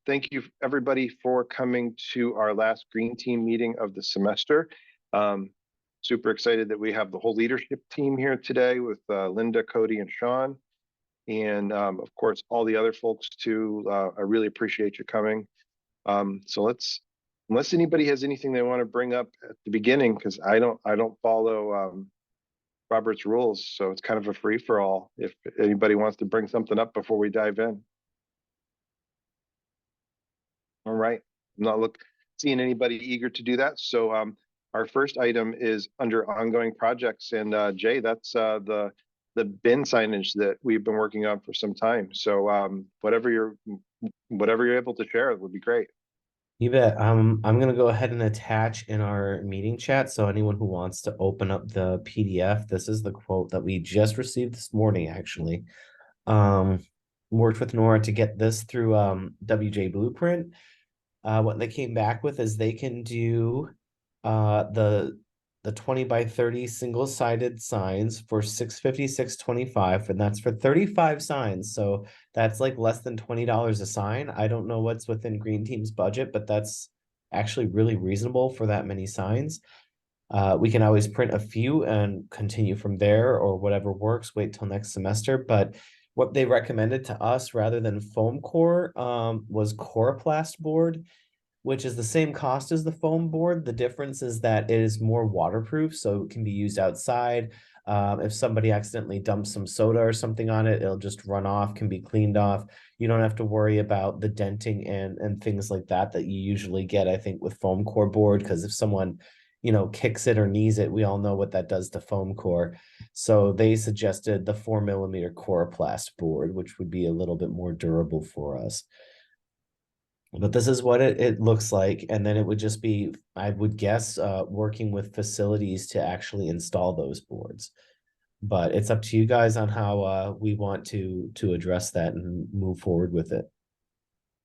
Thank you everybody for coming to our last Green Team meeting of the semester. Um, Super excited that we have the whole leadership team here today with Linda, Cody, and Sean. And of course, all the other folks too. I really appreciate you coming. Unless anybody has anything they want to bring up at the beginning, because I don't follow Robert's rules, so it's kind of a free for all. If anybody wants to bring something up before we dive in. All right, I'm not seeing anybody eager to do that. So our first item is under ongoing projects, and Jay, that's the bin signage that we've been working on for some time. So whatever you're able to share, it would be great. You bet. I'm gonna go ahead and attach in our meeting chat. So anyone who wants to open up the PDF, this is the quote that we just received this morning, actually. Um, Worked with Nora to get this through WJ Blueprint. What they came back with is they can do the 20 by 30 single-sided signs for 656.25, and that's for 35 signs. So that's like less than $20 a sign. I don't know what's within Green Team's budget, but that's actually really reasonable for that many signs. We can always print a few and continue from there, or whatever works, wait till next semester. But what they recommended to us rather than foam core was Coroplast board, which is the same cost as the foam board. The difference is that it is more waterproof, so it can be used outside. If somebody accidentally dumps some soda or something on it, it'll just run off, can be cleaned off. You don't have to worry about the denting and things like that that you usually get, I think, with foam core board, because if someone kicks it or knees it, we all know what that does to foam core. So they suggested the 4mm Coroplast board, which would be a little bit more durable for us. But this is what it looks like. And then it would just be, I would guess, working with facilities to actually install those boards. But it's up to you guys on how we want to address that and move forward with it.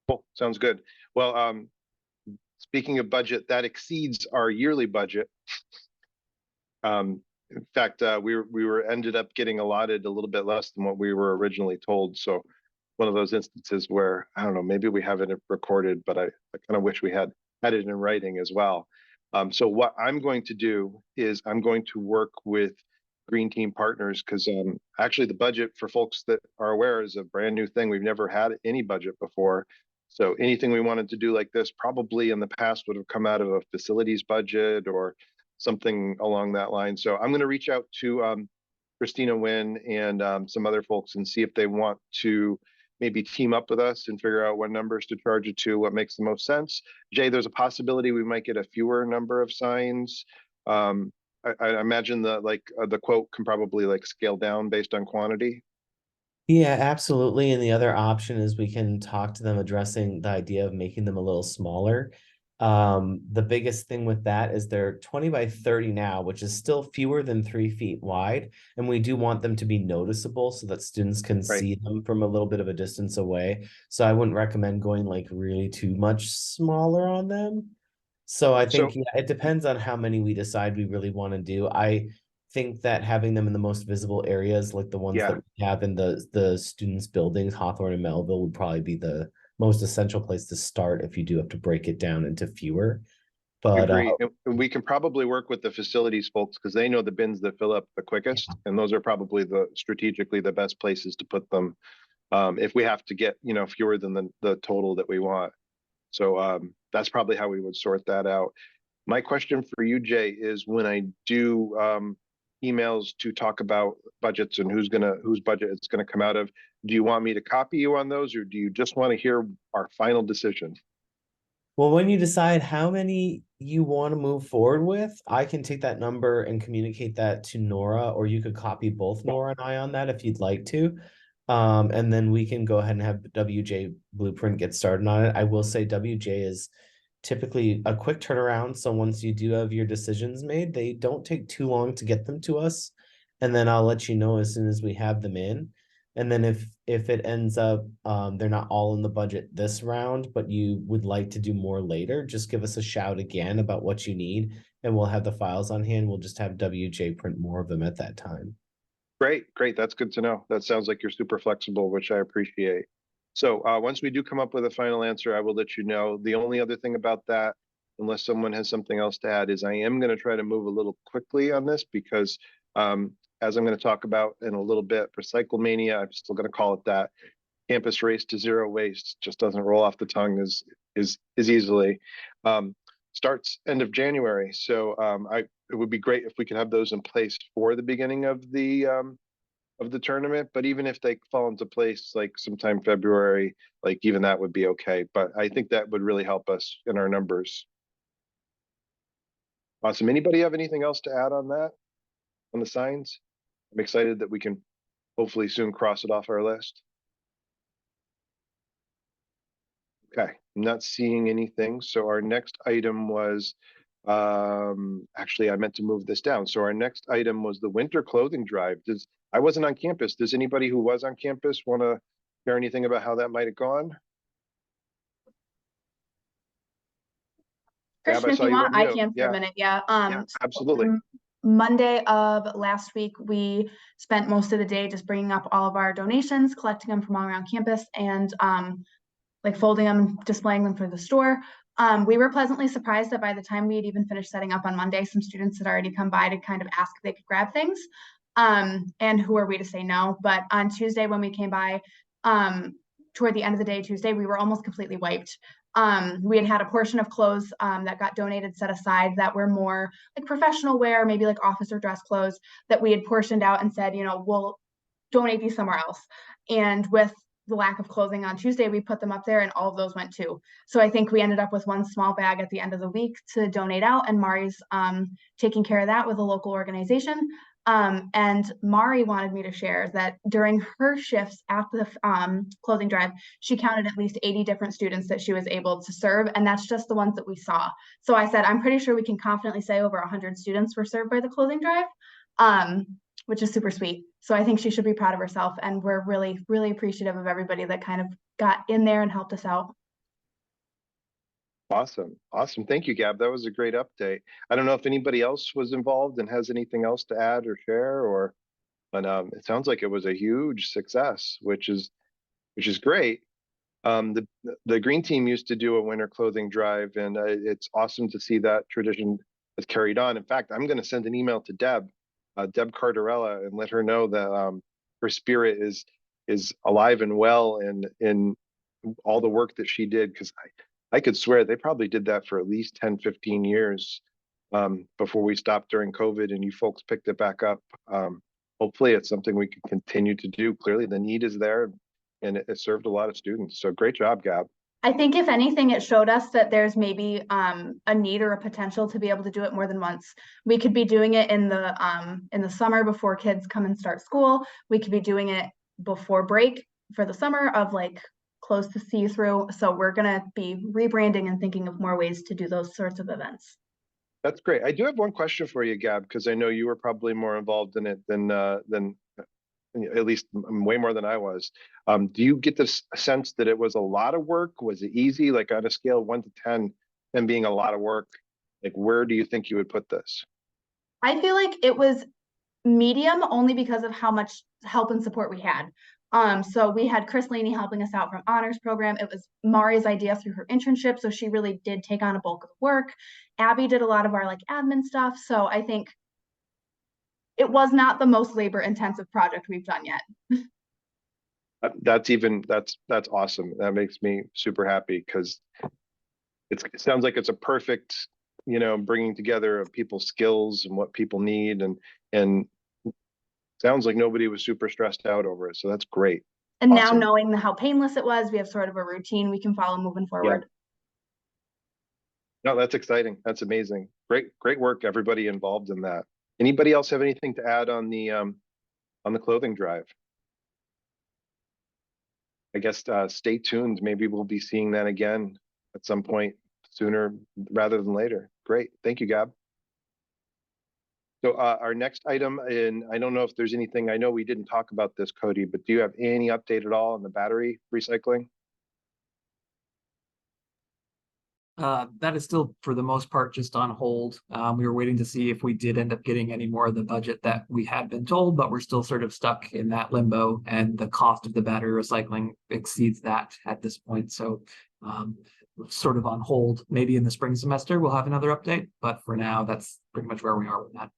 Cool, sounds good. Well, speaking of budget, that exceeds our yearly budget. In fact, we were ended up getting allotted a little bit less than what we were originally told. So one of those instances where I don't know, maybe we have it recorded, but I kind of wish we had it in writing as well. So what I'm going to do is I'm going to work with Green Team Partners, because actually the budget, for folks that are aware, is a brand new thing. We've never had any budget before. So anything we wanted to do like this probably in the past would have come out of a facilities budget or something along that line. So I'm going to reach out to Christina Nguyen and some other folks and see if they want to maybe team up with us and figure out what numbers to charge it to, what makes the most sense. Jay, there's a possibility we might get a fewer number of signs. I imagine the quote can probably scale down based on quantity. Yeah, absolutely. And the other option is we can talk to them addressing the idea of making them a little smaller. The biggest thing with that is they're 20 by 30 now, which is still fewer than 3 feet wide. And we do want them to be noticeable so that students can Right. see them from a little bit of a distance away. So I wouldn't recommend going like really too much smaller on them. So I think, So yeah, it depends on how many we decide we really want to do. I think that having them in the most visible areas, like the ones that yeah, we have in the students' buildings, Hawthorne and Melville, would probably be the most essential place to start if you do have to break it down into fewer. But agree. And we can probably work with the facilities folks because they know the bins that fill up the quickest, and those are probably the strategically the best places to put them. If we have to get fewer than the total that we want. So that's probably how we would sort that out. My question for you, Jay, is when I do emails to talk about budgets and whose budget it's gonna come out of, do you want me to copy you on those, or do you just want to hear our final decision? well, when you decide how many you want to move forward with, I can take that number and communicate that to Nora, or you could copy both Nora and I on that if you'd like to. And then we can go ahead and have WJ Blueprint get started on it. I will say WJ is typically a quick turnaround. So once you do have your decisions made, they don't take too long to get them to us. And then I'll let you know as soon as we have them in. And then if it ends up they're not all in the budget this round, but you would like to do more later, just give us a shout again about what you need, and we'll have the files on hand. We'll just have WJ print more of them at that time. Great, great. That's good to know. That sounds like you're super flexible, which I appreciate. So once we do come up with a final answer, I will let you know. The only other thing about that, unless someone has something else to add, is I am going to try to move a little quickly on this because as I'm going to talk about in a little bit, Recycle Mania, I'm still going to call it that. Campus Race to Zero Waste just doesn't roll off the tongue as easily. Starts end of January, so it would be great if we could have those in place for the beginning of the tournament. But even if they fall into place like sometime February, like even that would be okay. But I think that would really help us in our numbers. Awesome. Anybody have anything else to add on that? On the signs? I'm excited that we can hopefully soon cross it off our list. Okay, I'm not seeing anything. So our next item was, actually, I meant to move this down. So our next item was the winter clothing drive. I wasn't on campus. Does anybody who was on campus want to share anything about how that might have gone? Gab, Christian, I if saw you you want, on I mute. can for a minute. Yeah. Yeah, So, absolutely. Monday of last week, we spent most of the day just bringing up all of our donations, collecting them from all around campus, and like folding them, displaying them for the store. We were pleasantly surprised that by the time we had even finished setting up on Monday, some students had already come by to kind of ask if they could grab things. And who are we to say no? But on Tuesday, when we came by, toward the end of the day, Tuesday, we were almost completely wiped. We had a portion of clothes that got donated, set aside, that were more like professional wear, maybe like office or dress clothes, that we had portioned out and said, we'll donate these somewhere else. And with the lack of clothing on Tuesday, we put them up there and all of those went too. So I think we ended up with one small bag at the end of the week to donate out, and Mari's taking care of that with a local organization. And Mari wanted me to share that during her shifts at the clothing drive, she counted at least 80 different students that she was able to serve, and that's just the ones that we saw. So I said, I'm pretty sure we can confidently say over 100 students were served by the clothing drive, which is super sweet. So I think she should be proud of herself, and we're really, really appreciative of everybody that kind of got in there and helped us out. Awesome. Awesome. Thank you, Gab. That was a great update. I don't know if anybody else was involved and has anything else to add or share, but it sounds like it was a huge success, which is great. The green team used to do a winter clothing drive, and it's awesome to see that tradition has carried on. In fact, I'm going to send an email to Deb Cardarella, and let her know that her spirit is alive and well in all the work that she did, because I could swear they probably did that for at least 10, 15 years before we stopped during COVID and you folks picked it back up. Hopefully it's something we can continue to do. Clearly the need is there and it served a lot of students. So great job, Gab. I think if anything, it showed us that there's maybe a need or a potential to be able to do it more than once. We could be doing it in the summer before kids come and start school. We could be doing it before break for the summer of like close to see through. So we're gonna be rebranding and thinking of more ways to do those sorts of events. That's great. I do have one question for you, Gab, because I know you were probably more involved in it than at least way more than I was. Do you get this sense that it was a lot of work? Was it easy? Like on a scale of 1 to 10, and being a lot of work, like where do you think you would put this? I feel like it was medium only because of how much help and support we had. So we had Chris Laney helping us out from honors program. It was Mari's idea through her internship, so she really did take on a bulk of work. Abby did a lot of our like admin stuff. So I think it was not the most labor intensive project we've done yet. That's awesome. That makes me super happy because it sounds like it's a perfect, bringing together of people's skills and what people need, and sounds like nobody was super stressed out over it. So that's great. And Awesome. now knowing how painless it was, we have sort of a routine we can follow moving forward. No, that's exciting. That's amazing. Great work, everybody involved in that. Anybody else have anything to add on the clothing drive? I guess stay tuned. Maybe we'll be seeing that again at some point sooner rather than later. Great. Thank you, Gab. So our next item, and I don't know if there's anything, I know we didn't talk about this, Cody, but do you have any update at all on the battery recycling? That is still, for the most part, just on hold. We were waiting to see if we did end up getting any more of the budget that we had been told, but we're still sort of stuck in that limbo, and the cost of the battery recycling exceeds that at this point. So sort of on hold. Maybe in the spring semester we'll have another update, but for now, that's pretty much where we are with that.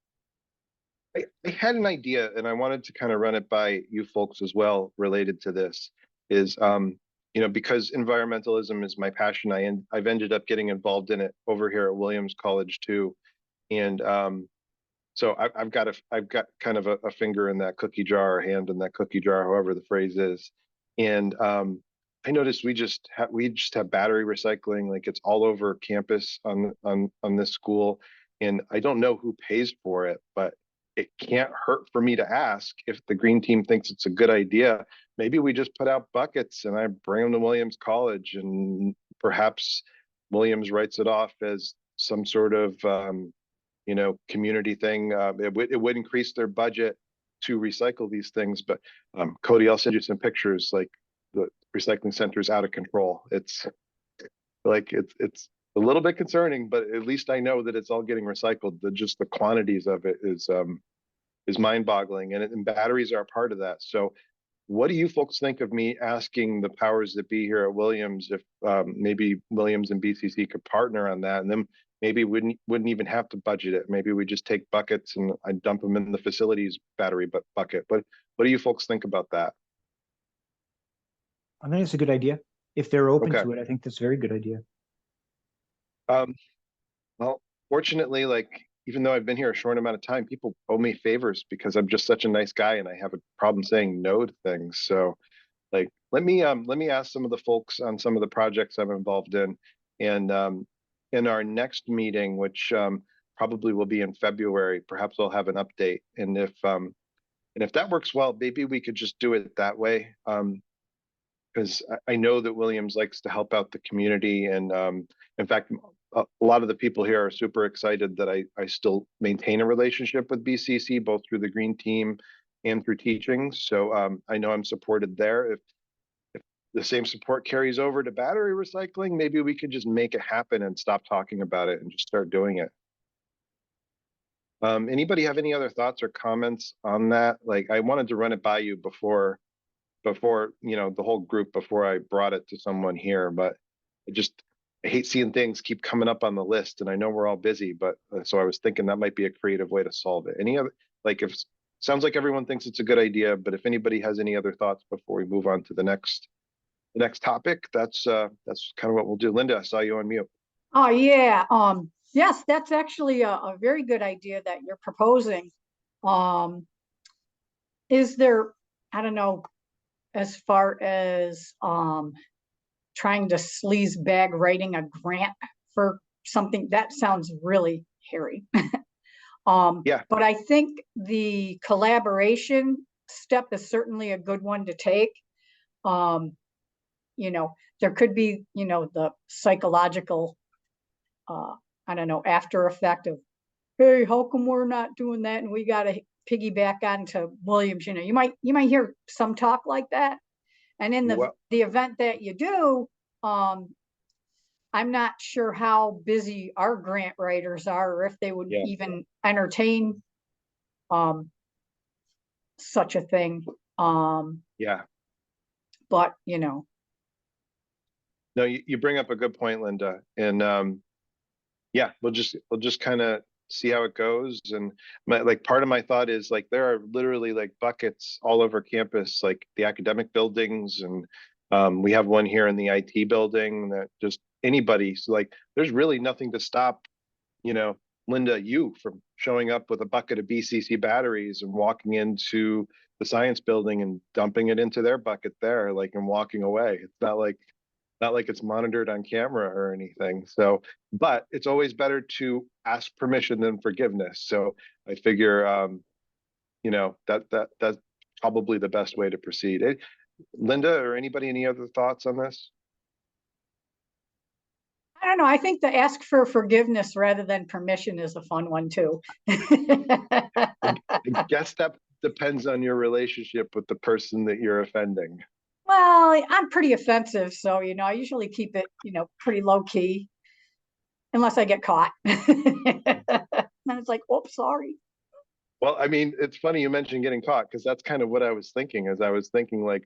I had an idea and I wanted to kind of run it by you folks as well related to this is, because environmentalism is my passion, I've ended up getting involved in it over here at Williams College too. And so I've got kind of a finger in that cookie jar, or hand in that cookie jar, however the phrase is. And I noticed we just have battery recycling, like it's all over campus on this school. And I don't know who pays for it, but it can't hurt for me to ask if the green team thinks it's a good idea. Maybe we just put out buckets and I bring them to Williams College, and perhaps Williams writes it off as some sort of, community thing. It would increase their budget to recycle these things. But Cody, I'll send you some pictures. Like the recycling center is out of control. It's a little bit concerning, but at least I know that it's all getting recycled. Just the quantities of it is mind-boggling, and batteries are a part of that. So what do you folks think of me asking the powers that be here at Williams if maybe Williams and BCC could partner on that, and then maybe wouldn't even have to budget it. Maybe we just take buckets and I dump them in the facilities battery bucket. But what do you folks think about that? I think it's a good idea. If they're open Okay. to it, I think that's a very good idea. Well, fortunately, like, even though I've been here a short amount of time, people owe me favors because I'm just such a nice guy and I have a problem saying no to things. So like, let me ask some of the folks on some of the projects I'm involved in. And in our next meeting, which probably will be in February, perhaps I'll have an update. And if that works well, maybe we could just do it that way. Because I know that Williams likes to help out the community. And in fact, a lot of the people here are super excited that I still maintain a relationship with BCC, both through the green team and through teaching. So I know I'm supported there. If the same support carries over to battery recycling, maybe we could just make it happen and stop talking about it and just start doing it. Anybody have any other thoughts or comments on that? Like, I wanted to run it by you before the whole group, before I brought it to someone here, but I hate seeing things keep coming up on the list, and I know we're all busy, but so I was thinking that might be a creative way to solve it. Any other, like, if sounds like everyone thinks it's a good idea, but if anybody has any other thoughts before we move on to the next topic, that's kind of what we'll do. Linda, I saw you on mute. Oh, yeah. Yes, that's actually a very good idea that you're proposing. Is there, I don't know, as far as trying to sleaze bag writing a grant for something, that sounds really hairy. Yeah. But I think the collaboration step is certainly a good one to take. There could be, the psychological, I don't know, after effect of, hey, how come we're not doing that? And we got to piggyback onto Williams. You might hear some talk like that. And in the event that you do, I'm not sure how busy our grant writers are, or if they would even entertain such a thing. But No, you bring up a good point, Linda. And we'll just kind of see how it goes. And part of my thought is, like, there are literally like buckets all over campus, like the academic buildings, and we have one here in the IT building that just anybody. So like, there's really nothing to stop, Linda, you from showing up with a bucket of BCC batteries and walking into the science building and dumping it into their bucket there, like, and walking away. It's not like it's monitored on camera or anything. So, but it's always better to ask permission than forgiveness. So I figure, that's probably the best way to proceed. Linda, or anybody, any other thoughts on this? I don't know. I think the ask for forgiveness rather than permission is a fun one too. I guess that depends on your relationship with the person that you're offending. Well, I'm pretty offensive, so I usually keep it, pretty low key. unless I get caught. Then it's like, oops, sorry. Well, I mean, it's funny you mentioned getting caught because that's kind of what I was thinking. As I was thinking, like,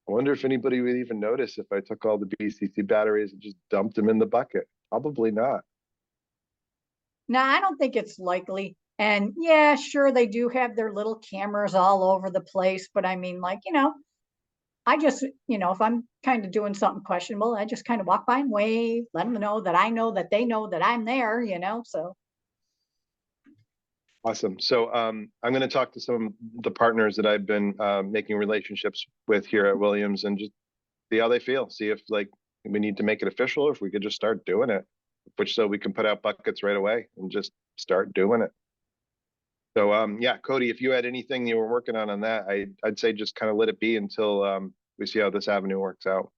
I wonder if anybody would even notice if I took all the BCC batteries and just dumped them in the bucket. Probably not. No, I don't think it's likely. And yeah, sure, they do have their little cameras all over the place, but I mean, like, I just, if I'm kind of doing something questionable, I just kind of walk by and wave, let them know that they know that I'm there, so. Awesome. So I'm going to talk to some of the partners that I've been making relationships with here at Williams and just see how they feel. See if like we need to make it official, or if we could just start doing it, which so we can put out buckets right away and just start doing it. So yeah, Cody, if you had anything you were working on that, I'd say just kind of let it be until we see how this avenue works out.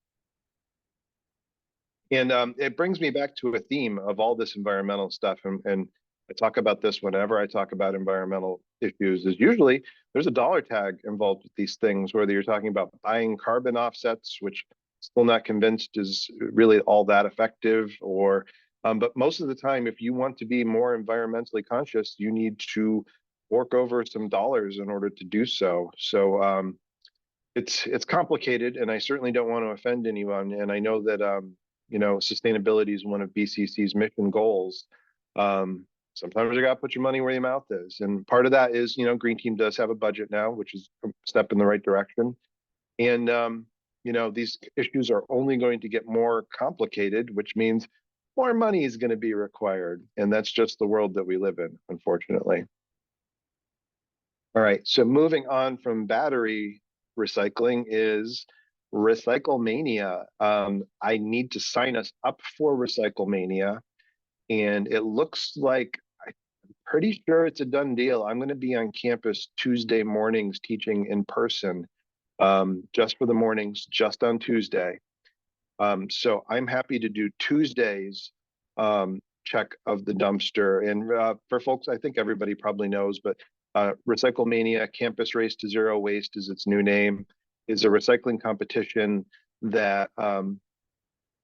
And it brings me back to a theme of all this environmental stuff. And I talk about this whenever I talk about environmental issues, is usually there's a dollar tag involved with these things, whether you're talking about buying carbon offsets, which still not convinced is really all that effective, or but most of the time, if you want to be more environmentally conscious, you need to fork over some dollars in order to do so. So it's complicated, and I certainly don't want to offend anyone. And I know that sustainability is one of BCC's mission goals. Sometimes you got to put your money where your mouth is, and part of that is Green Team does have a budget now, which is a step in the right direction. And these issues are only going to get more complicated, which means more money is going to be required, and that's just the world that we live in, unfortunately. All right, so moving on from battery recycling is Recyclemania. I need to sign us up for Recyclemania, and it looks like I'm pretty sure it's a done deal. I'm going to be on campus Tuesday mornings teaching in person, just for the mornings, just on Tuesday. So I'm happy to do Tuesdays check of the dumpster. And for folks, I think everybody probably knows, but Recyclemania, Campus Race to Zero Waste is its new name, is a recycling competition that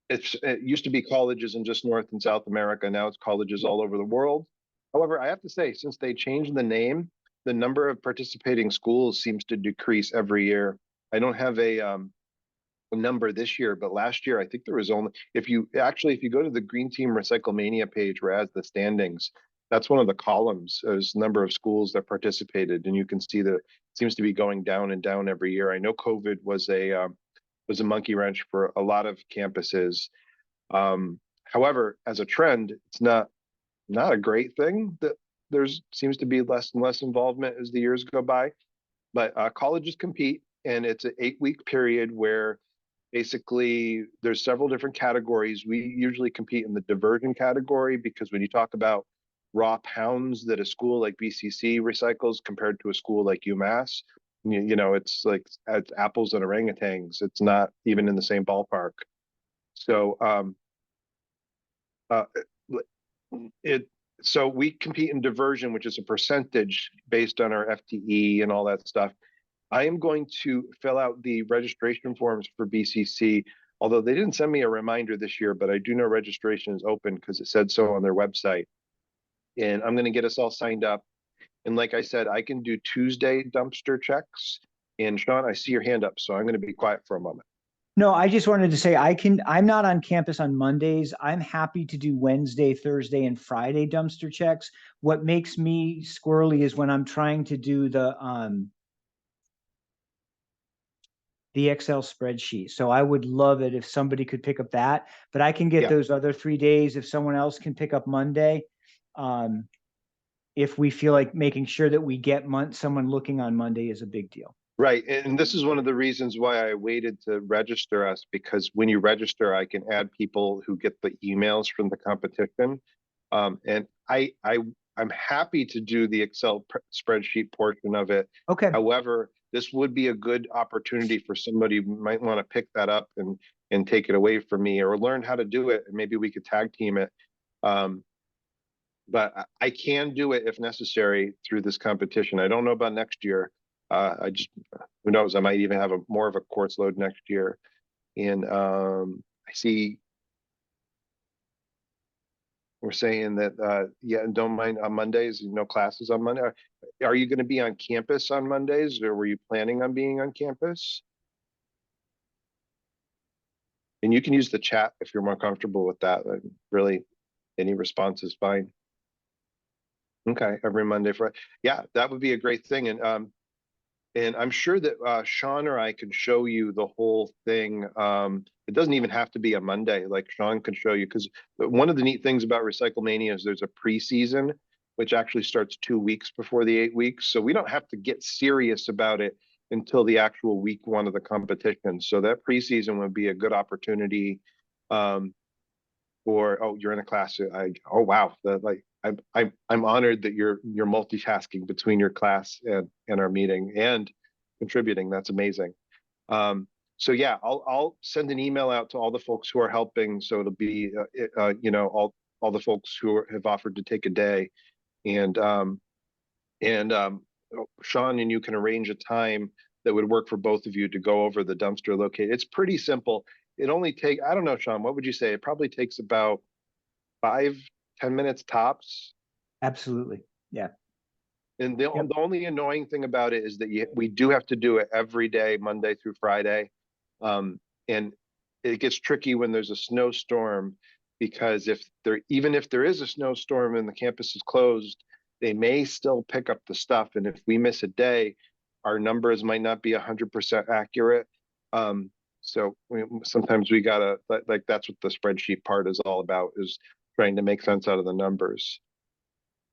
it used to be colleges in just North and South America. Now it's colleges all over the world. However, I have to say, since they changed the name, the number of participating schools seems to decrease every year. I don't have a number this year, but last year I think there was only, if you go to the Green Team Recyclemania page where it has the standings, that's one of the columns is number of schools that participated, and you can see that it seems to be going down and down every year. I know COVID was a monkey wrench for a lot of campuses. However, as a trend, it's not a great thing that seems to be less and less involvement as the years go by. But colleges compete, and it's an 8-week period where basically there's several different categories. We usually compete in the diversion category because when you talk about raw pounds that a school like BCC recycles compared to a school like UMass, it's like it's apples and orangutans. It's not even in the same ballpark. So so we compete in diversion, which is a percentage based on our FTE and all that stuff. I am going to fill out the registration forms for BCC, although they didn't send me a reminder this year, but I do know registration is open because it said so on their website. And I'm going to get us all signed up. And like I said, I can do Tuesday dumpster checks. And Sean, I see your hand up, so I'm going to be quiet for a moment. No, I just wanted to say I'm not on campus on Mondays. I'm happy to do Wednesday, Thursday, and Friday dumpster checks. What makes me squirrely is when I'm trying to do the Excel spreadsheet. So I would love it if somebody could pick up that, but I can get those other 3 days if someone else can pick up Monday. If we feel like making sure that we get someone looking on Monday is a big deal. Right. And this is one of the reasons why I waited to register us, because when you register, I can add people who get the emails from the competition. And I'm happy to do the Excel spreadsheet portion of it. Okay. However, this would be a good opportunity for somebody who might want to pick that up and take it away from me, or learn how to do it. And maybe we could tag team it. But I can do it if necessary through this competition. I don't know about next year. Who knows? I might even have more of a course load next year. And I see We're saying that, yeah, don't mind on Mondays, no classes on Monday. Are you gonna be on campus on Mondays, or were you planning on being on campus? And you can use the chat if you're more comfortable with that. Really, any response is fine. Okay, every Monday, Friday. Yeah, that would be a great thing. And I'm sure that Sean or I can show you the whole thing. It doesn't even have to be a Monday, like Sean can show you, because one of the neat things about Recyclemania is there's a preseason, which actually starts 2 weeks before the 8 weeks. So we don't have to get serious about it until the actual week one of the competition. So that preseason would be a good opportunity. Or, oh, you're in a class. Oh wow, I'm honored that you're multitasking between your class and our meeting and contributing. That's amazing. So yeah, I'll send an email out to all the folks who are helping. So it'll be you know, all the folks who have offered to take a day, and Sean and you can arrange a time that would work for both of you to go over the dumpster locate. It's pretty simple. It only take, I don't know, Sean, what would you say? It probably takes about 5-10 minutes tops. Absolutely. Yeah. And the only annoying thing about it is that we do have to do it every day, Monday through Friday. And it gets tricky when there's a snowstorm, because even if there is a snowstorm and the campus is closed, they may still pick up the stuff. And if we miss a day, our numbers might not be 100% accurate. So sometimes we gotta, like, that's what the spreadsheet part is all about, is trying to make sense out of the numbers.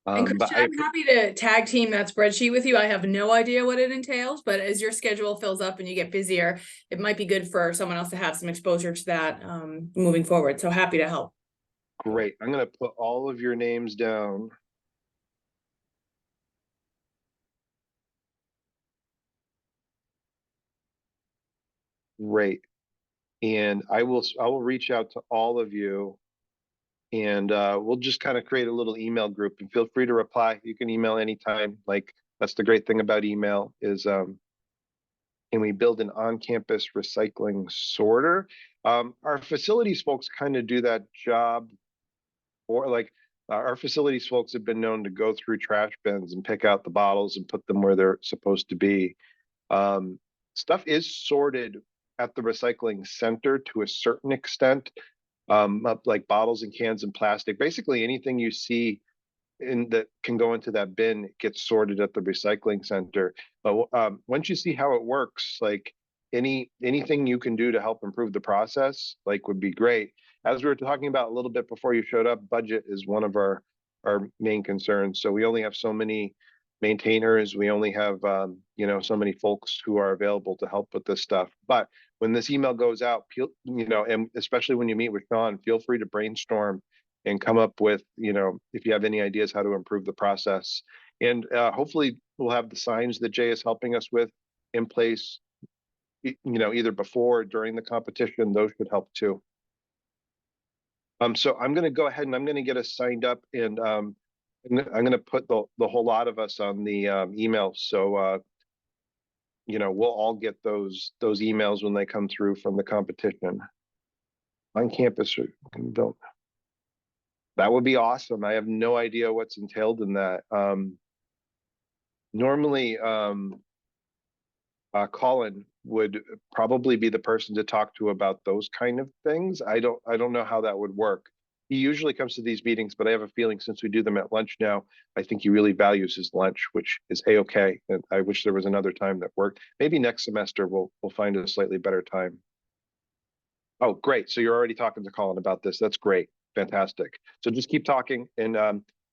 And But Christian, I'm happy to tag team that spreadsheet with you. I have no idea what it entails, but as your schedule fills up and you get busier, it might be good for someone else to have some exposure to that moving forward. So happy to help. great. I'm gonna put all of your names down. Great. And I will reach out to all of you, and we'll just kind of create a little email group, and feel free to reply. You can email anytime. Like, that's the great thing about email is, can we build an on-campus recycling sorter? Our facilities folks kind of do that job, or like our facilities folks have been known to go through trash bins and pick out the bottles and put them where they're supposed to be. Stuff is sorted at the recycling center to a certain extent, like bottles and cans and plastic. Basically anything you see that can go into that bin gets sorted at the recycling center. But once you see how it works, like anything you can do to help improve the process, like, would be great. As we were talking about a little bit before you showed up, budget is one of our main concerns. So we only have so many maintainers. We only have, you know, so many folks who are available to help with this stuff. But when this email goes out, you know, and especially when you meet with Sean, feel free to brainstorm and come up with, you know, if you have any ideas how to improve the process. And hopefully we'll have the signs that Jay is helping us with in place, you know, either before or during the competition. Those should help too. So I'm going to go ahead and I'm going to get us signed up, and I'm going to put the whole lot of us on the email. So, you know, we'll all get those emails when they come through from the competition. On campus, don't. That would be awesome. I have no idea what's entailed in that. Normally, Colin would probably be the person to talk to about those kind of things. I don't know how that would work. He usually comes to these meetings, but I have a feeling since we do them at lunch now, I think he really values his lunch, which is a-okay. And I wish there was another time that worked. Maybe next semester we'll find a slightly better time. Oh, great. So you're already talking to Colin about this. That's great. Fantastic. So just keep talking. And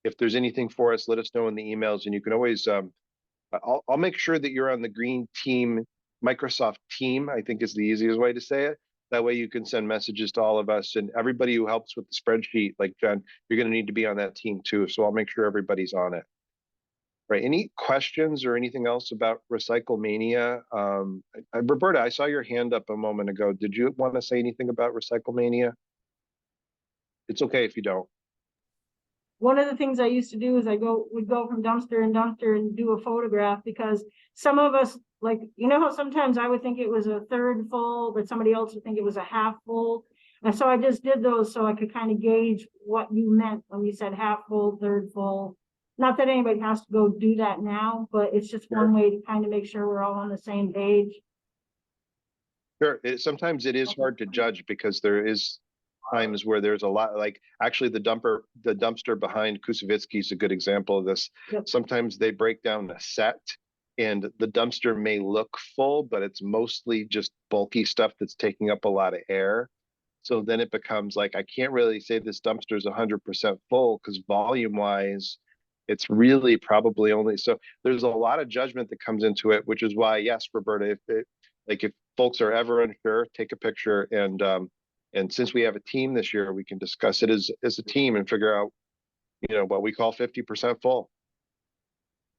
if there's anything for us, let us know in the emails. And you can always, I'll make sure that you're on the green team, Microsoft team, I think is the easiest way to say it. That way you can send messages to all of us, and everybody who helps with the spreadsheet, like Jen, you're going to need to be on that team too. So I'll make sure everybody's on it. Right. Any questions or anything else about Recyclemania? Roberta, I saw your hand up a moment ago. Did you want to say anything about Recyclemania? It's okay if you don't. One of the things I used to do is would go from dumpster and dumpster and do a photograph, because some of us, like, you know how sometimes I would think it was a third full, but somebody else would think it was a half full. And so I just did those so I could kind of gauge what you meant when you said half full, third full. Not that anybody has to go do that now, but it's just one way to kind of make sure we're all on the same page. Sure, sometimes it is hard to judge because there is times where there's a lot, like actually the dumpster behind Kusevitsky is a good example of this. Yep. Sometimes they break down a set and the dumpster may look full, but it's mostly just bulky stuff that's taking up a lot of air. So then it becomes like, I can't really say this dumpster is 100% full because volume wise, it's really probably only, so there's a lot of judgment that comes into it, which is why, yes, Roberta, if folks are ever unsure, take a picture and since we have a team this year, we can discuss it as a team and figure out, you know, what we call 50% full.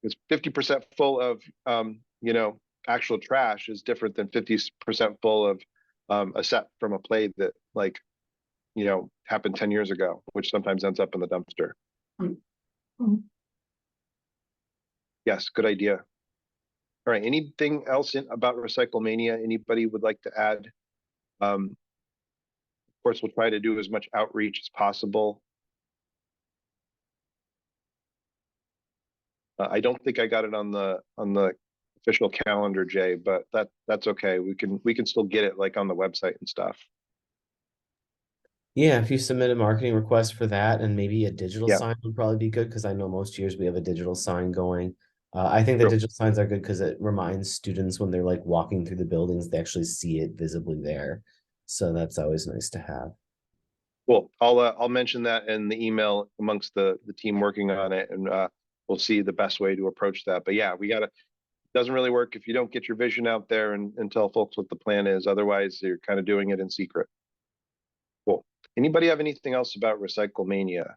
It's 50% full of, you know, actual trash is different than 50% full of a set from a play that, like, you know, happened 10 years ago, which sometimes ends up in the dumpster. Mm-hmm. Yes, good idea. All right, anything else about Recyclemania anybody would like to add? Of course, we'll try to do as much outreach as possible. I don't think I got it on the official calendar, Jay, but that's okay. We can still get it like on the website and stuff. Yeah, if you submit a marketing request for that and maybe a digital Yeah. sign would probably be good because I know most years we have a digital sign going. I think the True. digital signs are good because it reminds students when they're like walking through the buildings, they actually see it visibly there. So that's always nice to have. Cool. I'll mention that in the email amongst the team working on it, and we'll see the best way to approach that. But yeah, doesn't really work if you don't get your vision out there and tell folks what the plan is. Otherwise, you're kind of doing it in secret. Cool. Anybody have anything else about Recyclemania?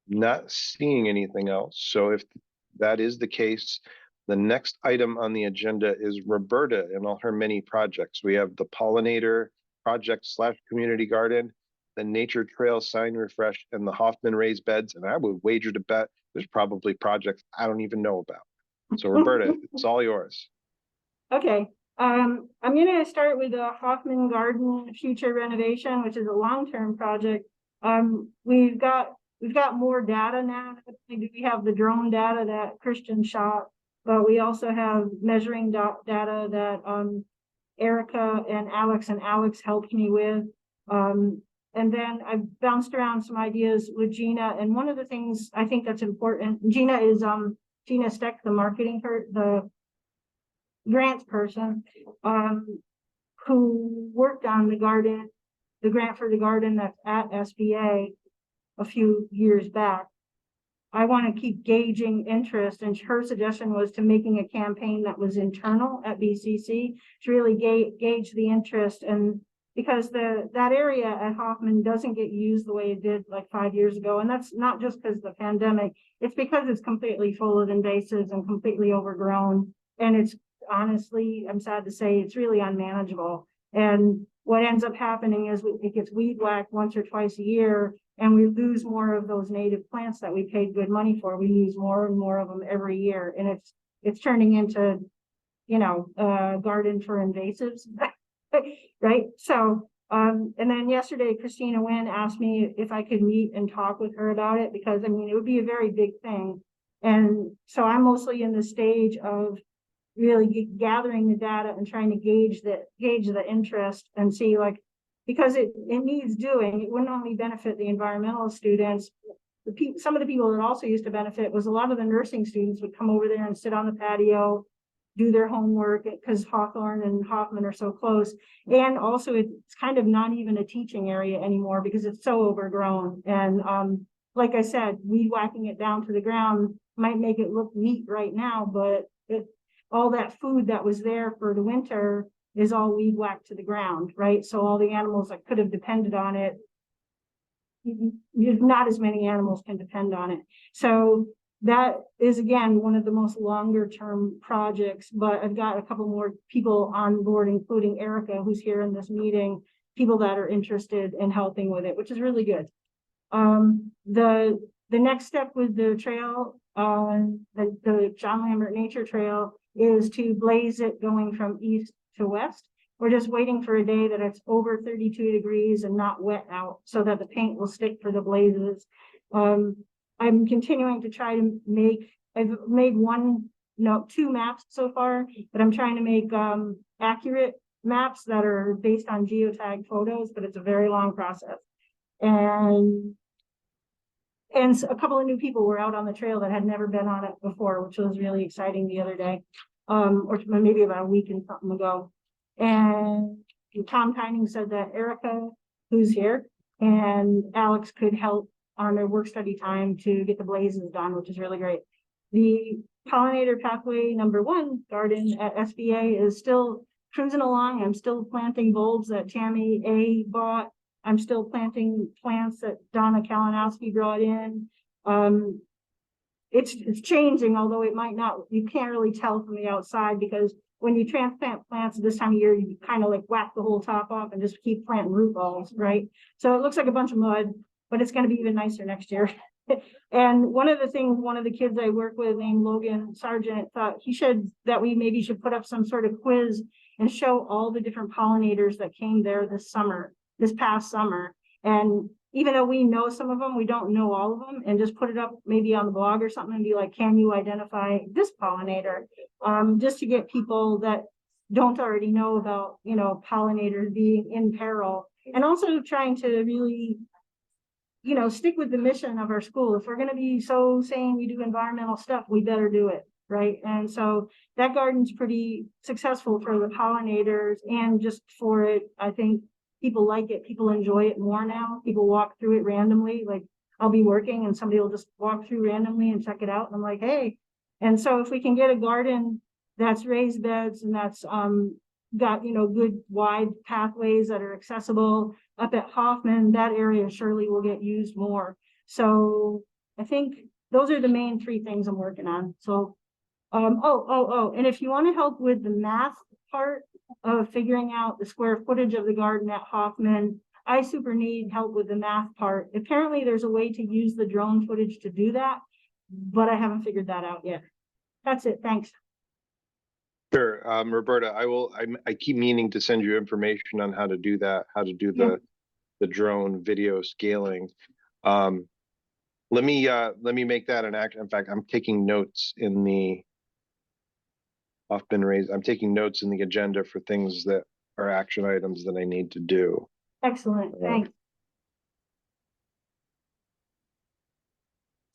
Not seeing anything else. So if that is the case, the next item on the agenda is Roberta and all her many projects. We have the pollinator project / community garden, the nature trail sign refresh, and the Hoffman raised beds. And I would wager to bet there's probably projects I don't even know about. So Roberta, it's all yours. Okay, I'm gonna start with the Hoffman Garden future renovation, which is a long-term project. We've got more data now. We have the drone data that Christian shot, but we also have measuring data that Erica and Alex helped me with. And then I bounced around some ideas with Gina. And one of the things I think that's important, Gina is Gina Steck, the grants person, who worked on the grant for the garden that's at SBA a few years back. I want to keep gauging interest, and her suggestion was to making a campaign that was internal at BCC to really gauge the interest. And because that area at Hoffman doesn't get used the way it did like 5 years ago, and that's not just because of the pandemic, it's because it's completely full of invasives and completely overgrown, and it's honestly, I'm sad to say, it's really unmanageable. And what ends up happening is it gets weed whacked once or twice a year, and we lose more of those native plants that we paid good money for. We lose more and more of them every year, and it's turning into, you know, a garden for invasives, right? So, and then yesterday, Christina Wynn asked me if I could meet and talk with her about it, because I mean, it would be a very big thing. And so I'm mostly in the stage of really gathering the data and trying to gauge the interest and see, like, because it needs doing. It wouldn't only benefit the environmental students. Some of the people that also used to benefit was a lot of the nursing students would come over there and sit on the patio, do their homework, because Hawthorne and Hoffman are so close. And also it's kind of not even a teaching area anymore because it's so overgrown. And like I said, weed whacking it down to the ground might make it look neat right now, but all that food that was there for the winter is all weed whacked to the ground, right? So all the animals that could have depended on it, not as many animals can depend on it. So that is, again, one of the most longer term projects, but I've got a couple more people on board, including Erica, who's here in this meeting, people that are interested in helping with it, which is really good. The next step with the trail, the John Lambert Nature Trail, is to blaze it going from east to west. We're just waiting for a day that it's over 32 degrees and not wet out so that the paint will stick for the blazes. I'm continuing to try to I've made two maps so far, but I'm trying to make accurate maps that are based on geotag photos, but it's a very long process. And a couple of new people were out on the trail that had never been on it before, which was really exciting the other day, or maybe about a week and something ago. And Tom Tyning said that Erica, who's here, and Alex could help on their work study time to get the blazes done, which is really great. The pollinator pathway #1 garden at SBA is still cruising along. I'm still planting bulbs that Tammy A bought. I'm still planting plants that Donna Kalinowski brought in. It's changing, although it might not, you can't really tell from the outside, because when you transplant plants this time of year, you kind of like whack the whole top off and just keep planting root balls, right? So it looks like a bunch of mud, but it's going to be even nicer next year. And one of the kids I work with named Logan Sargent thought we maybe should put up some sort of quiz and show all the different pollinators that came there this past summer. And even though we know some of them, we don't know all of them, and just put it up maybe on the blog or something and be like, can you identify this pollinator? Just to get people that don't already know about, pollinators being in peril, and also trying to really, stick with the mission of our school. If we're going to be so saying we do environmental stuff, we better do it, right? And so that garden's pretty successful for the pollinators, and just for it, I think people like it. People enjoy it more now. People walk through it randomly. Like, I'll be working and somebody will just walk through randomly and check it out. And I'm like, hey. And so if we can get a garden that's raised beds and that's got, good wide pathways that are accessible up at Hoffman, that area surely will get used more. So I think those are the main 3 things I'm working on. So, and if you want to help with the math part of figuring out the square footage of the garden at Hoffman, I super need help with the math part. Apparently there's a way to use the drone footage to do that, but I haven't figured that out yet. That's it. Thanks. Sure. Roberta, I keep meaning to send you information on how to do that, how to do the drone video scaling. Let me make that an action. In fact, I'm taking notes in the I'm taking notes in the agenda for things that are action items that I need to do. Excellent. Thanks.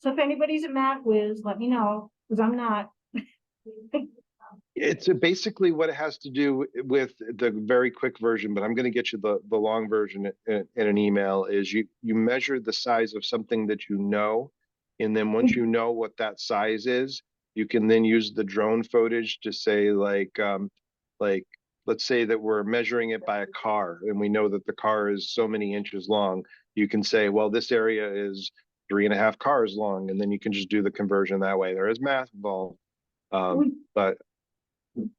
So if anybody's a math whiz, let me know, because I'm not. It's basically what it has to do with the very quick version, but I'm going to get you the long version in an email. Is you measure the size of something that you know, and then once you know what that size is, you can then use the drone footage to say like let's say that we're measuring it by a car, and we know that the car is so many inches long. You can say, well, this area is 3.5 cars long, and then you can just do the conversion that way. There is math involved, but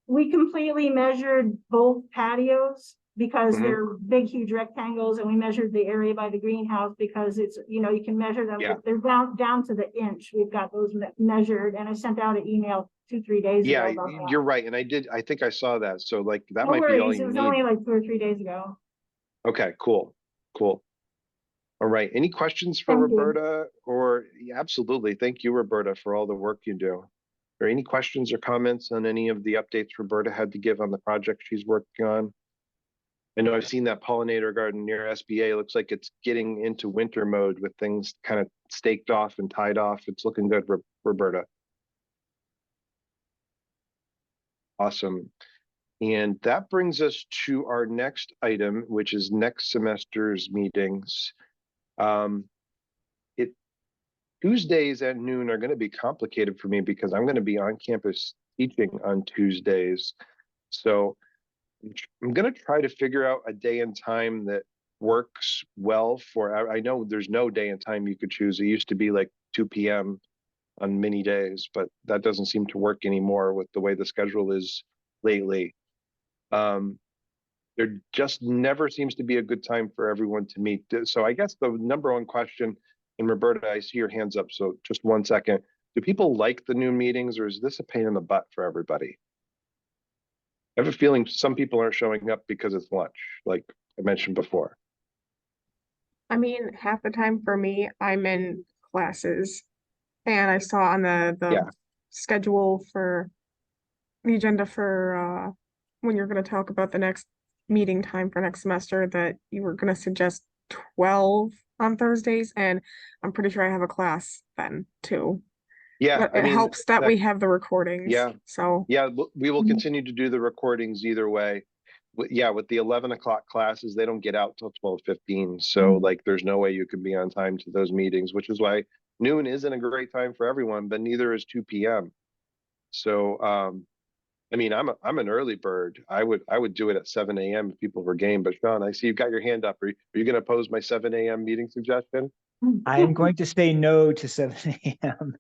we completely measured both patios because they're big, huge rectangles, and we measured the area by the greenhouse because it's, you can measure them. Yeah. They're down to the inch. We've got those measured, and I sent out an email 2-3 days ago. Yeah, you're right, and I think I saw that. So like that might be all you It was need. only like 2 or 3 days ago. Okay, cool. All right. Any questions for Thank you. Roberta? Yeah, absolutely. Thank you, Roberta, for all the work you do. Are any questions or comments on any of the updates Roberta had to give on the project she's working on? I know I've seen that pollinator garden near SBA. Looks like it's getting into winter mode with things kind of staked off and tied off. It's looking good, Roberta. Awesome. And that brings us to our next item, which is next semester's meetings. Tuesdays at noon are going to be complicated for me because I'm going to be on campus teaching on Tuesdays. So I'm going to try to figure out a day and time that works well for, I know there's no day and time you could choose. It used to be like 2 p.m. on many days, but that doesn't seem to work anymore with the way the schedule is lately. There just never seems to be a good time for everyone to meet. So I guess the #1 question, and Roberta, I see your hands up, so just 1 second. Do people like the noon meetings, or is this a pain in the butt for everybody? I have a feeling some people aren't showing up because it's lunch, like I mentioned before. I mean, half the time for me, I'm in classes, and I saw on the Yeah. schedule for the agenda for when you're going to talk about the next meeting time for next semester that you were going to suggest 12 on Thursdays, and I'm pretty sure I have a class then too. Yeah, But I it mean, helps that that- we have the recordings. Yeah. So Yeah, we will Mhm. continue to do the recordings either way. Yeah, with the 11 o'clock classes, they don't get out till 12:15. So Mhm. like, there's no way you can be on time to those meetings, which is why noon isn't a great time for everyone, but neither is 2 p.m. So, I mean, I'm an early bird. I would do it at 7 a.m. if people were game. But Sean, I see you've got your hand up. Are you going to oppose my 7 a.m. meeting suggestion? I am going to say no to 7 a.m.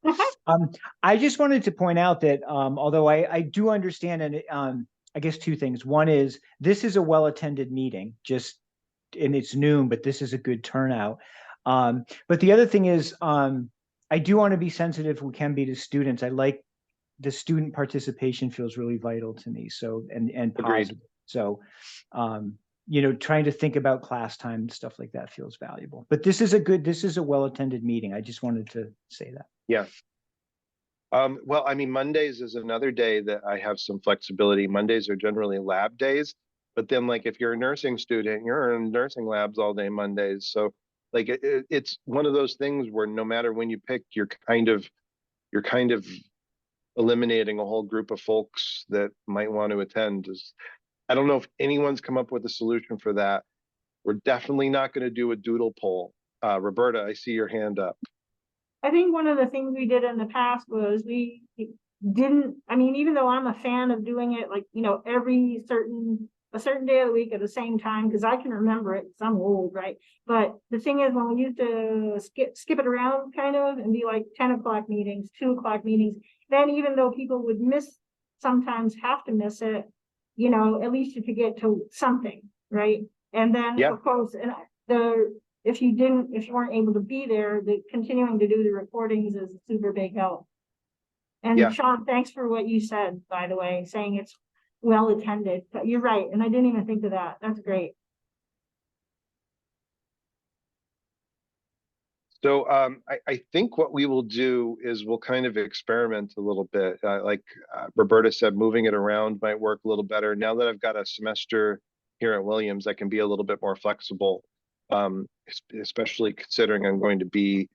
I just wanted to point out that although I do understand, and I guess two things. One is this is a well-attended meeting, and it's noon, but this is a good turnout. But the other thing is I do want to be sensitive, we can be, to students. I like the student participation, feels really vital to me. So, and Agreed. positive. So, trying to think about class time and stuff like that feels valuable. But this is a well-attended meeting. I just wanted to say that. Yeah. Well, I mean, Mondays is another day that I have some flexibility. Mondays are generally lab days, but then like if you're a nursing student, you're in nursing labs all day Mondays. So like it's one of those things where no matter when you pick, you're kind of eliminating a whole group of folks that might want to attend. I don't know if anyone's come up with a solution for that. We're definitely not going to do a doodle poll. Roberta, I see your hand up. I think one of the things we did in the past was we didn't, I mean, even though I'm a fan of doing it, like, a certain day of the week at the same time, because I can remember it, because I'm old, right? But the thing is, when we used to skip it around kind of and be like 10 o'clock meetings, 2 o'clock meetings, then even though people would sometimes have to miss it, at least you could get to something, right? And then, Yeah. of course, and if you weren't able to be there, continuing to do the recordings is a super big help. And Yeah. Sean, thanks for what you said, by the way, saying it's well attended, but you're right. And I didn't even think of that. That's great. So I think what we will do is we'll kind of experiment a little bit. Roberta said, moving it around might work a little better. Now that I've got a semester here at Williams, I can be a little bit more flexible, especially considering I'm going to be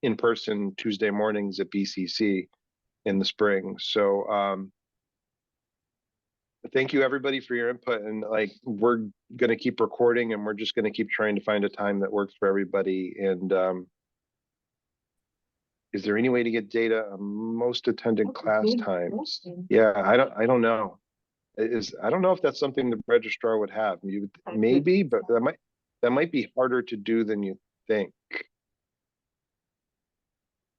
in person Tuesday mornings at BCC in the spring. So thank you everybody for your input, and like we're going to keep recording, and we're just going to keep trying to find a time that works for everybody. And is there any way to get data on most attended That's a class good times? question. Yeah, I don't know. I don't know if that's something the registrar would have. Maybe, but that might be harder to do than you think.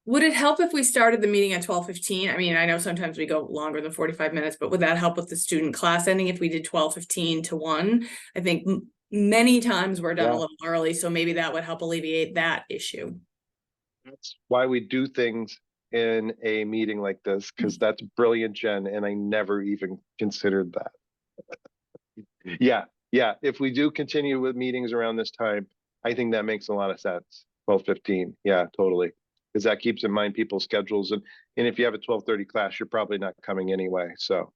Would it help if we started the meeting at 12:15? I mean, I know sometimes we go longer than 45 minutes, but would that help with the student class ending if we did 12:15 to 1? I think many times we're done a Yeah. little early, so maybe that would help alleviate that issue. That's why we do things in a meeting like this, because that's brilliant, Jen, and I never even considered that. Yeah. If we do continue with meetings around this time, I think that makes a lot of sense. 12:15. Yeah, totally. Because that keeps in mind people's schedules. And if you have a 12:30 class, you're probably not coming anyway. So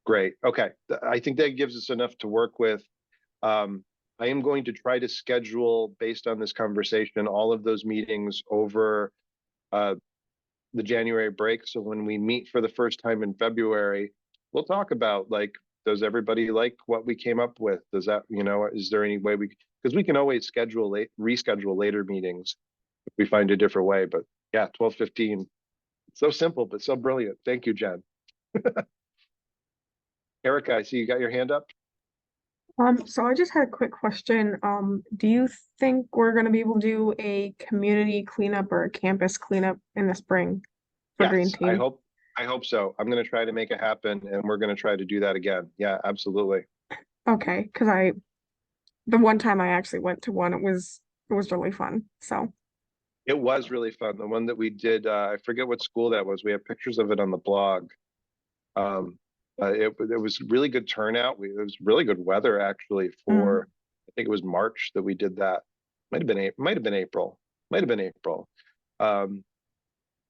great. Okay. I think that gives us enough to work with. I am going to try to schedule, based on this conversation, all of those meetings over the January break. So when we meet for the first time in February, we'll talk about like, does everybody like what we came up with? Does that, is there any way because we can always reschedule later meetings if we find a different way. But yeah, 12:15. So simple, but so brilliant. Thank you, Jen. Erica, I see you got your hand up. So I just had a quick question. Do you think we're gonna be able to do a community cleanup or a campus cleanup in the spring for Green Yes, Team? I hope so. I'm going to try to make it happen, and we're going to try to do that again. Yeah, absolutely. Okay, because the one time I actually went to one, it was really fun. So It was really fun. The one that we did, I forget what school that was. We have pictures of it on the blog. It was really good turnout. It was really good weather actually for, I think it was March that we did that. Might have been April.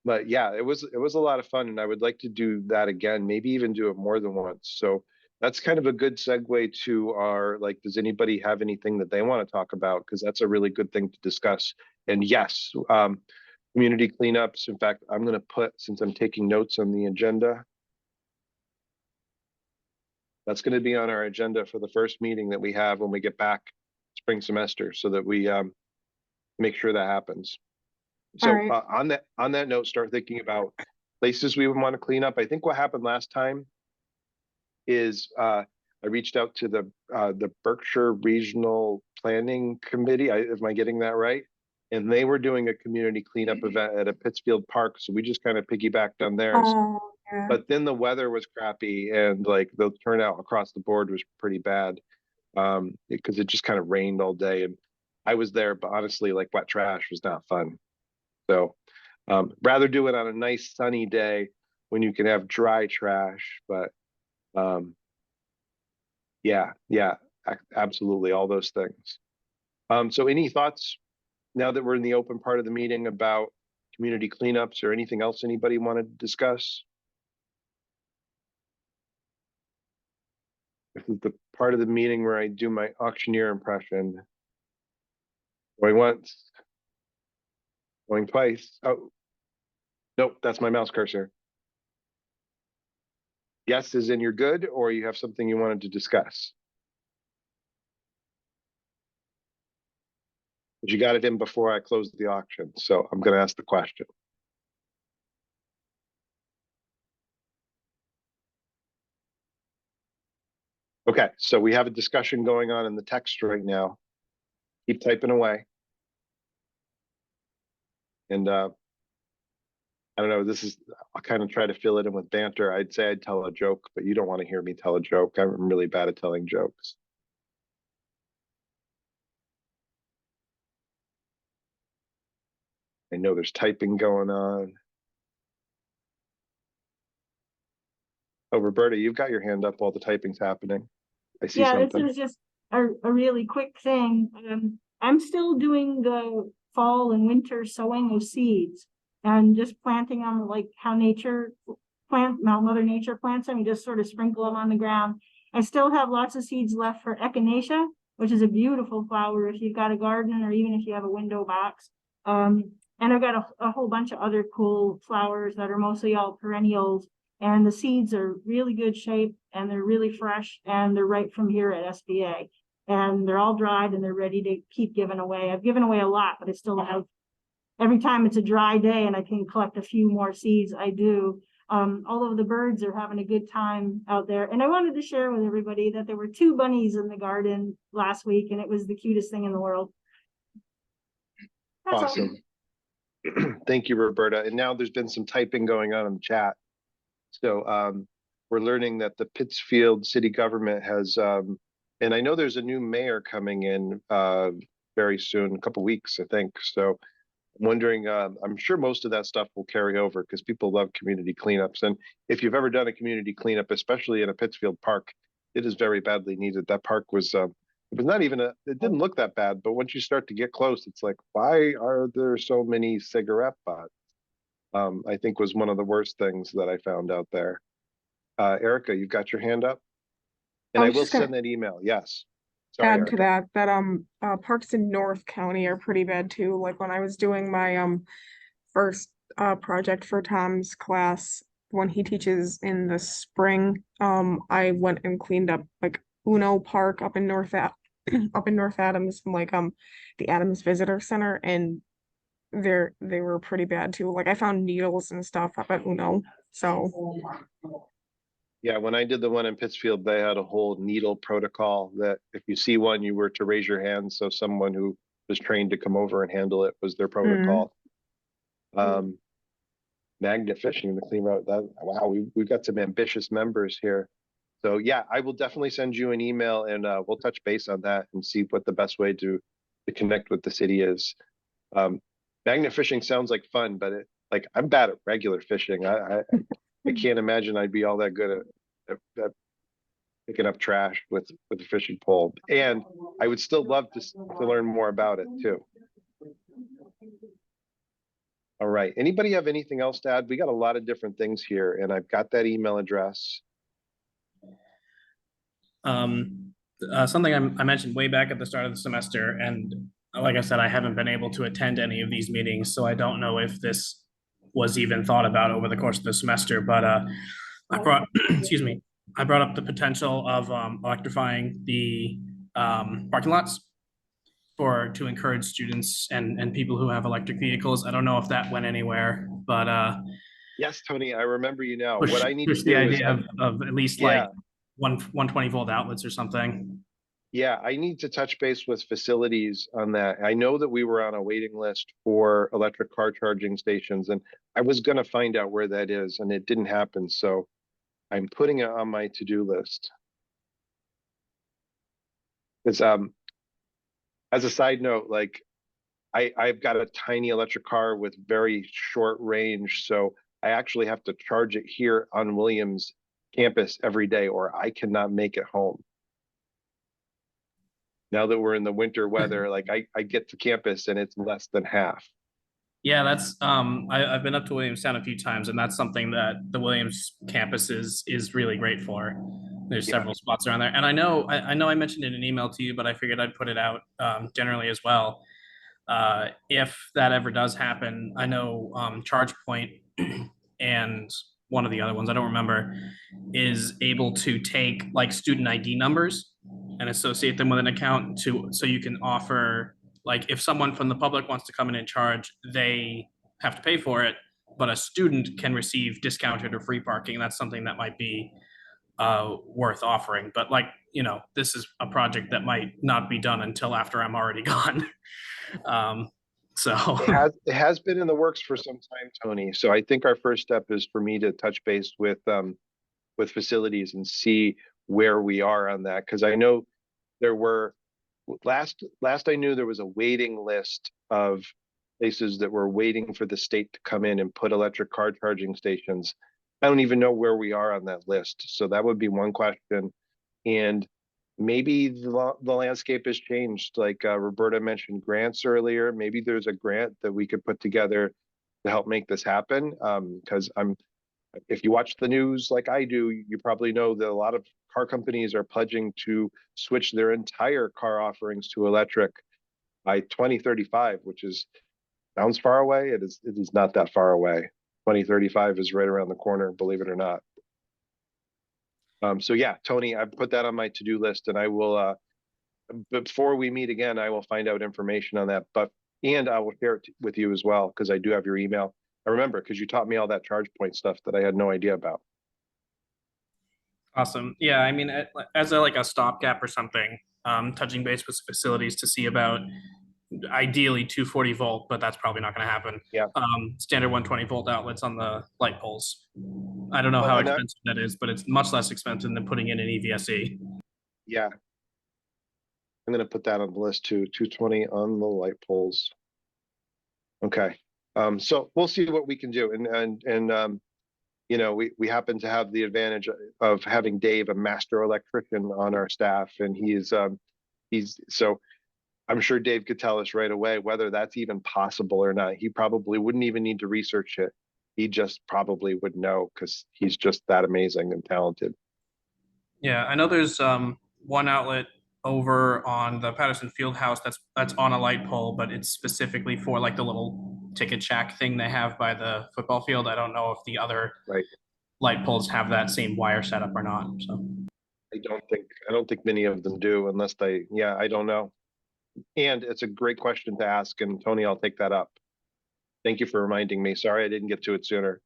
But yeah, it was a lot of fun, and I would like to do that again, maybe even do it more than once. So that's kind of a good segue to our, like, does anybody have anything that they want to talk about? Because that's a really good thing to discuss. And yes, community cleanups. In fact, I'm going to put, since I'm taking notes on the agenda, that's going to be on our agenda for the first meeting that we have when we get back spring semester, so that we make sure that happens. So Alright. on that note, start thinking about places we would want to clean up. I think what happened last time is I reached out to the Berkshire Regional Planning Committee. Am I getting that right? And they were doing a community cleanup event at a Pittsfield Park, so we just kind of piggybacked on theirs. Oh, yeah. But then the weather was crappy, and like the turnout across the board was pretty bad, because it just kind of rained all day. And I was there, but honestly, like, wet trash was not fun. So rather do it on a nice sunny day when you can have dry trash. But yeah, absolutely, all those things. So any thoughts now that we're in the open part of the meeting about community cleanups, or anything else anybody wanted to discuss? This is the part of the meeting where I do my auctioneer impression. Going once, going twice. Oh, nope, that's my mouse cursor. Yes, as in you're good, or you have something you wanted to discuss? But you got it in before I closed the auction, so I'm going to ask the question. Okay, so we have a discussion going on in the text right now. Keep typing away. And I don't know, I'll kind of try to fill it in with banter. I'd say I'd tell a joke, but you don't want to hear me tell a joke. I'm really bad at telling jokes. I know there's typing going on. Oh, Roberta, you've got your hand up while the typing's happening. I see Yeah, something. this is just a really quick thing. I'm still doing the fall and winter sowing of seeds and just planting them like how Mother Nature plants them. You just sort of sprinkle them on the ground. I still have lots of seeds left for echinacea, which is a beautiful flower if you've got a garden or even if you have a window box. And I've got a whole bunch of other cool flowers that are mostly all perennials. And the seeds are really good shape and they're really fresh and they're right from here at SBA. And they're all dried and they're ready to keep giving away. I've given away a lot, but I still have, every time it's a dry day and I can collect a few more seeds, I do. Although the birds are having a good time out there. And I wanted to share with everybody that there were 2 bunnies in the garden last week and it was the cutest thing in the world. That's awesome. Thank you, Roberta. And now there's been some typing going on in the chat. So we're learning that the Pittsfield city government has, and I know there's a new mayor coming in very soon, a couple weeks, I think. So I'm wondering, I'm sure most of that stuff will carry over because people love community cleanups. And if you've ever done a community cleanup, especially in a Pittsfield park, it is very badly needed. That park was, it was not even it didn't look that bad, but once you start to get close, it's like, why are there so many cigarette butts? I think was one of the worst things that I found out there. Erica, you've got your hand up? And I will send that email, yes. Sorry, Add Erica. to that parks in North County are pretty bad too. Like when I was doing my first project for Tom's class when he teaches in the spring, I went and cleaned up like Uno Park up in North Adams, like the Adams Visitor Center, and they were pretty bad too. Like I found needles and stuff up at Uno. So yeah, when I did the one in Pittsfield, they had a whole needle protocol that if you see one, you were to raise your hand. So someone who was trained to come over and handle it was their protocol. Magnet Fishing, the clean out that. Wow, we've got some ambitious members here. So yeah, I will definitely send you an email and we'll touch base on that and see what the best way to connect with the city is. Magnet fishing sounds like fun, but like I'm bad at regular fishing. I can't imagine I'd be all that good picking up trash with a fishing pole. And I would still love to learn more about it too. All right. Anybody have anything else to add? We got a lot of different things here, and I've got that email address. Something I mentioned way back at the start of the semester, and like I said, I haven't been able to attend any of these meetings, so I don't know if this was even thought about over the course of the semester, but I brought, excuse me, I brought up the potential of electrifying the parking lots to encourage students and people who have electric vehicles. I don't know if that went anywhere, but Yes, Tony, I remember you now. push, What I need to push the do is, idea of at least yeah, like 120-volt outlets or something. yeah, I need to touch base with facilities on that. I know that we were on a waiting list for electric car charging stations, and I was gonna find out where that is, and it didn't happen, so I'm putting it on my to-do list. Because as a side note, like I've got a tiny electric car with very short range, so I actually have to charge it here on Williams campus every day, or I cannot make it home. Now that we're in the winter weather, like I get to campus and it's less than half. Yeah, that's I've been up to Williamstown a few times, and that's something that the Williams campus is really great for. There's Yeah. several spots around there, and I know I mentioned in an email to you, but I figured I'd put it out generally as well. If that ever does happen, I know ChargePoint and one of the other ones, I don't remember, is able to take like student ID numbers and associate them with an account so you can offer, like, if someone from the public wants to come in and charge, they have to pay for it, but a student can receive discounted or free parking. That's something that might be worth offering. But like, you know, this is a project that might not be done until after I'm already gone. So It has been in the works for some time, Tony. So I think our first step is for me to touch base with facilities and see where we are on that. Because I know there were last I knew there was a waiting list of places that were waiting for the state to come in and put electric car charging stations. I don't even know where we are on that list. So that would be one question. And maybe the landscape has changed. Like Roberta mentioned grants earlier. Maybe there's a grant that we could put together to help make this happen. Because if you watch the news like I do, you probably know that a lot of car companies are pledging to switch their entire car offerings to electric by 2035, which sounds far away. It is not that far away. 2035 is right around the corner, believe it or not. So yeah, Tony, I've put that on my to-do list, and I will, before we meet again, I will find out information on that, and I will share it with you as well, because I do have your email. I remember, because you taught me all that ChargePoint stuff that I had no idea about. awesome. Yeah, I mean, as a stopgap or something, touching base with facilities to see about ideally 240-volt, but that's probably not going to happen. Yeah. Standard 120-volt outlets on the light poles. I don't know how expensive that is, but it's much less expensive than putting in an EVSE. Yeah. I'm going to put that on the list too, 220 on the light poles. Okay. So we'll see what we can do. And you know, we happen to have the advantage of having Dave, a master electrician, on our staff, and he's so I'm sure Dave could tell us right away whether that's even possible or not. He probably wouldn't even need to research it. He just probably would know, because he's just that amazing and talented. Yeah, I know there's one outlet over on the Patterson Field House that's on a light pole, but it's specifically for like the little ticket shack thing they have by the football field. I don't know if the other light poles have that same wire setup or not. So I don't think many of them do, unless I don't know. And it's a great question to ask, and Tony, I'll take that up. Thank you for reminding me. Sorry I didn't get to it sooner.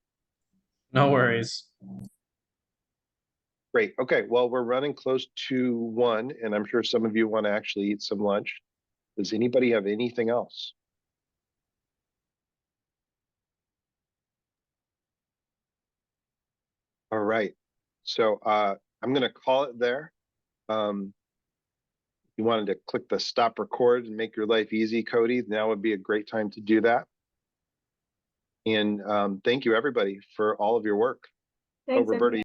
no worries. Great. Okay. Well, we're running close to 1, and I'm sure some of you want to actually eat some lunch. Does anybody have anything else? All right. So I'm going to call it there. You wanted to click the stop record and make your life easy, Cody, now would be a great time to do that. And thank you, everybody, for all of your work. Thanks, Roberta,